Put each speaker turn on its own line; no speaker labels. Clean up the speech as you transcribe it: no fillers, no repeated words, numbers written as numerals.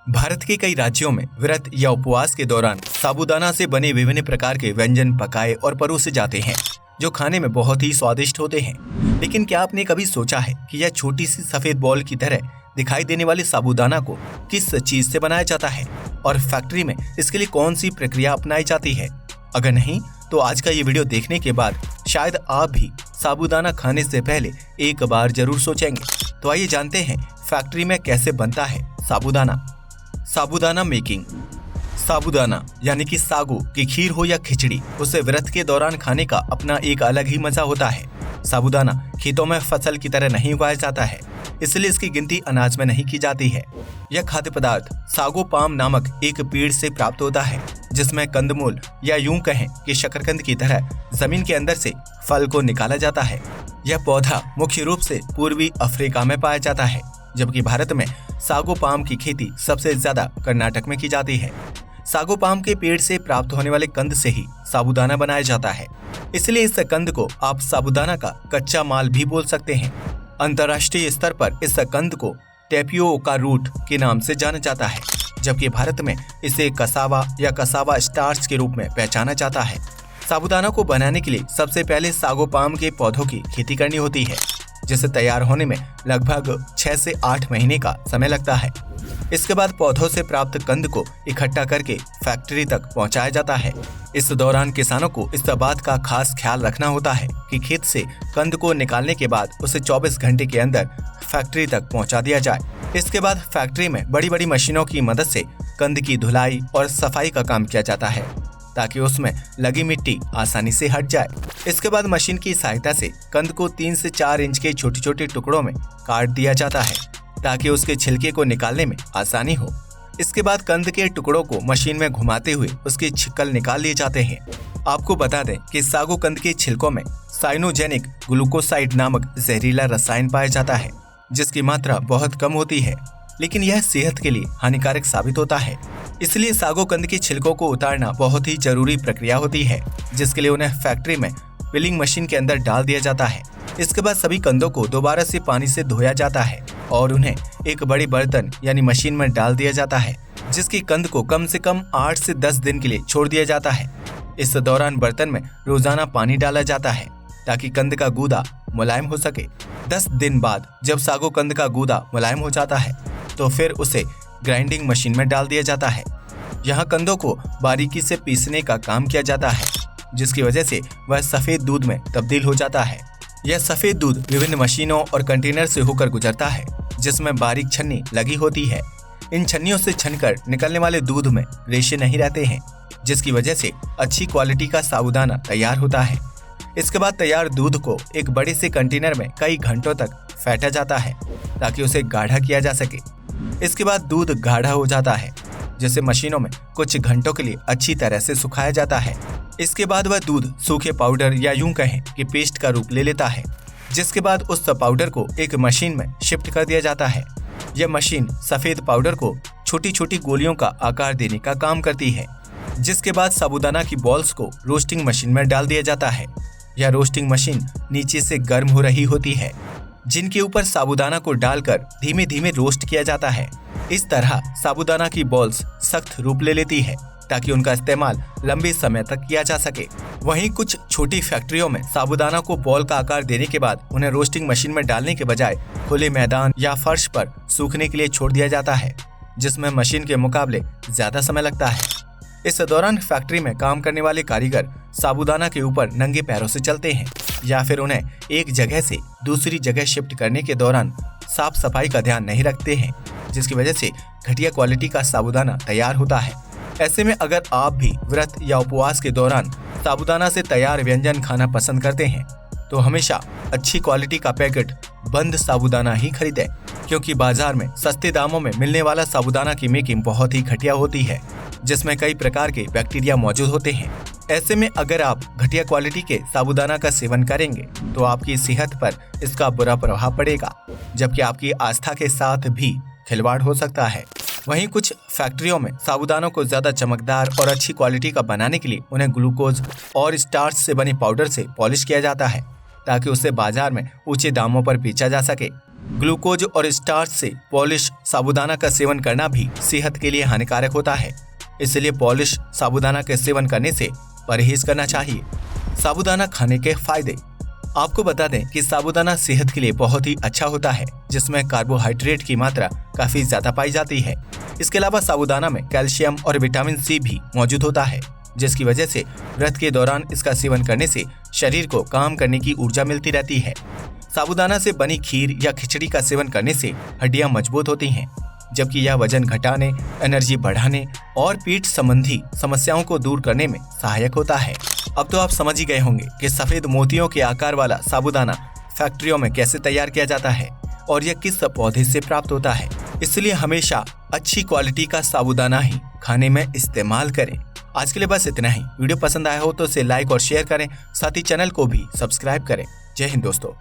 भारत के कई राज्यों में व्रत या उपवास के दौरान साबूदाना से बने विभिन्न प्रकार के व्यंजन पकाए और परोसे जाते हैं, जो खाने में बहुत ही स्वादिष्ट होते हैं। लेकिन क्या आपने कभी सोचा है कि यह छोटी सी सफेद बॉल की तरह दिखाई देने वाले साबूदाना को किस चीज से बनाया जाता है और फैक्ट्री में इसके लिए कौन सी प्रक्रिया अपनाई जाती है? अगर नहीं तो आज का ये वीडियो देखने के बाद शायद आप भी साबूदाना खाने से पहले एक बार जरूर सोचेंगे। तो आइए जानते हैं फैक्ट्री में कैसे बनता है साबूदाना। साबूदाना मेकिंग। साबूदाना यानी कि सागू की खीर हो या खिचड़ी, उसे व्रत के दौरान खाने का अपना एक अलग ही मजा होता है। साबूदाना खेतों में फसल की तरह नहीं उगाया जाता है, इसलिए इसकी गिनती अनाज में नहीं की जाती है। यह खाद्य पदार्थ सागो पाम नामक एक पेड़ से प्राप्त होता है, जिसमें कंदमूल या यूं कहें कि शकरकंद की तरह जमीन के अंदर से फल को निकाला जाता है। यह पौधा मुख्य रूप से पूर्वी अफ्रीका में पाया जाता है, जबकि भारत में सागो पाम की खेती सबसे ज्यादा कर्नाटक में की जाती है। सागो पाम के पेड़ से प्राप्त होने वाले कंद से ही साबूदाना बनाया जाता है, इसलिए इस कंद को आप साबूदाना का कच्चा माल भी बोल सकते हैं। अंतर्राष्ट्रीय स्तर पर इस कंद को टेपियोका रूट के नाम से जाना जाता है, जबकि भारत में इसे कसावा या कसावा स्टार्च के रूप में पहचाना जाता है। साबूदाना को बनाने के लिए सबसे पहले सागो पाम के पौधों की खेती करनी होती है, जिसे तैयार होने में लगभग 6 से 8 महीने का समय लगता है। इसके बाद पौधों से प्राप्त कंद को इकट्ठा करके फैक्ट्री तक पहुंचाया जाता है। इस दौरान किसानों को इस बात का खास ख्याल रखना होता है कि खेत से कंद को निकालने के बाद उसे 24 घंटे के अंदर फैक्ट्री तक पहुंचा दिया जाए। इसके बाद फैक्ट्री में बड़ी बड़ी मशीनों की मदद से कंद की धुलाई और सफाई का काम किया जाता है, ताकि उसमें लगी मिट्टी आसानी से हट जाए। इसके बाद मशीन की सहायता से कंद को 3 से 4 इंच के छोटे छोटे टुकड़ों में काट दिया जाता है, ताकि उसके छिलके को निकालने में आसानी हो। इसके बाद कंद के टुकड़ों को मशीन में घुमाते हुए उसके छिक्कल निकाल लिए जाते हैं। आपको बता दें कि सागो कंद के छिलकों में साइनोजेनिक ग्लूकोसाइड नामक जहरीला रसायन पाया जाता है, जिसकी मात्रा बहुत कम होती है, लेकिन यह सेहत के लिए हानिकारक साबित होता है। इसलिए सागो कंद के छिलकों को उतारना बहुत ही जरूरी प्रक्रिया होती है, जिसके लिए उन्हें फैक्ट्री में पिलिंग मशीन के अंदर डाल दिया जाता है। इसके बाद सभी कंदों को दोबारा से पानी से धोया जाता है और उन्हें एक बड़ी बर्तन यानी मशीन में डाल दिया जाता है, जिसकी कंद को कम से कम 8 से 10 दिन के लिए छोड़ दिया जाता है। इस दौरान बर्तन में रोजाना पानी डाला जाता है, ताकि कंद का गूदा मुलायम हो सके। 10 दिन बाद जब सागो कंद का गूदा मुलायम हो जाता है, तो फिर उसे ग्राइंडिंग मशीन में डाल दिया जाता है। यहाँ कंदों को बारीकी से पीसने का काम किया जाता है, जिसकी वजह से वह सफेद दूध में तब्दील हो जाता है। यह सफेद दूध विभिन्न मशीनों और कंटेनर से होकर गुजरता है, जिसमें बारीक छन्नी लगी होती है। इन छन्नियों से छनकर निकलने वाले दूध में रेशे नहीं रहते हैं, जिसकी वजह से अच्छी क्वालिटी का साबूदाना तैयार होता है। इसके बाद तैयार दूध को एक बड़े से कंटेनर में कई घंटों तक फेंटा जाता है, ताकि उसे गाढ़ा किया जा सके। इसके बाद दूध गाढ़ा हो जाता है, जिसे मशीनों में कुछ घंटों के लिए अच्छी तरह से सुखाया जाता है। इसके बाद वह दूध सूखे पाउडर या यूं कहें कि पेस्ट का रूप ले लेता है, जिसके बाद उस पाउडर को एक मशीन में शिफ्ट कर दिया जाता है। यह मशीन सफेद पाउडर को छोटी छोटी गोलियों का आकार देने का काम करती है, जिसके बाद साबूदाना की बॉल्स को रोस्टिंग मशीन में डाल दिया जाता है। यह रोस्टिंग मशीन नीचे से गर्म हो रही होती है, जिनके ऊपर साबूदाना को डालकर धीमे धीमे रोस्ट किया जाता है। इस तरह साबूदाना की बॉल्स सख्त रूप ले लेती है, ताकि उनका इस्तेमाल लंबे समय तक किया जा सके। वहीं कुछ छोटी फैक्ट्रियों में साबूदाना को बॉल का आकार देने के बाद उन्हें रोस्टिंग मशीन में डालने के बजाय खुले मैदान या फर्श पर सूखने के लिए छोड़ दिया जाता है, जिसमें मशीन के मुकाबले ज्यादा समय लगता है। इस दौरान फैक्ट्री में काम करने वाले कारीगर साबूदाना के ऊपर नंगे पैरों से चलते हैं, या फिर उन्हें एक जगह से दूसरी जगह शिफ्ट करने के दौरान साफ सफाई का ध्यान नहीं रखते हैं, जिसकी वजह से घटिया क्वालिटी का साबूदाना तैयार होता है। ऐसे में अगर आप भी व्रत या उपवास के दौरान साबूदाना से तैयार व्यंजन खाना पसंद करते हैं, तो हमेशा अच्छी क्वालिटी का पैकेट बंद साबूदाना ही खरीदें, क्योंकि बाजार में सस्ते दामों में मिलने वाला साबूदाना की मेकिंग बहुत ही घटिया होती है, जिसमें कई प्रकार के बैक्टीरिया मौजूद होते हैं। ऐसे में अगर आप घटिया क्वालिटी के साबूदाना का सेवन करेंगे, तो आपकी सेहत पर इसका बुरा प्रभाव पड़ेगा, जबकि आपकी आस्था के साथ भी खिलवाड़ हो सकता है। वहीं कुछ फैक्ट्रियों में साबूदानों को ज्यादा चमकदार और अच्छी क्वालिटी का बनाने के लिए उन्हें ग्लूकोज और स्टार्च से बने पाउडर से पॉलिश किया जाता है, ताकि उसे बाजार में ऊंचे दामों पर बेचा जा सके। ग्लूकोज और स्टार्च से पॉलिश साबूदाना का सेवन करना भी सेहत के लिए हानिकारक होता है, इसलिए पॉलिश साबूदाना के सेवन करने से परहेज करना चाहिए। साबूदाना खाने के फायदे। आपको बता दें कि साबूदाना सेहत के लिए बहुत ही अच्छा होता है, जिसमें कार्बोहाइड्रेट की मात्रा काफी ज्यादा पाई जाती है। इसके अलावा साबूदाना में कैल्शियम और विटामिन सी भी मौजूद होता है, जिसकी वजह से व्रत के दौरान इसका सेवन करने से शरीर को काम करने की ऊर्जा मिलती रहती है। साबूदाना से बनी खीर या खिचड़ी का सेवन करने से हड्डियां मजबूत होती हैं, जबकि यह वजन घटाने, एनर्जी बढ़ाने और पीठ संबंधी समस्याओं को दूर करने में सहायक होता है। अब तो आप समझ ही गए होंगे कि सफेद मोतियों के आकार वाला साबूदाना फैक्ट्रियों में कैसे तैयार किया जाता है और यह किस पौधे से प्राप्त होता है। इसलिए हमेशा अच्छी क्वालिटी का साबूदाना ही खाने में इस्तेमाल करें। आज के लिए बस इतना ही। वीडियो पसंद आया हो तो इसे लाइक और शेयर करें, साथ ही चैनल को भी सब्सक्राइब करें। जय हिंद दोस्तों।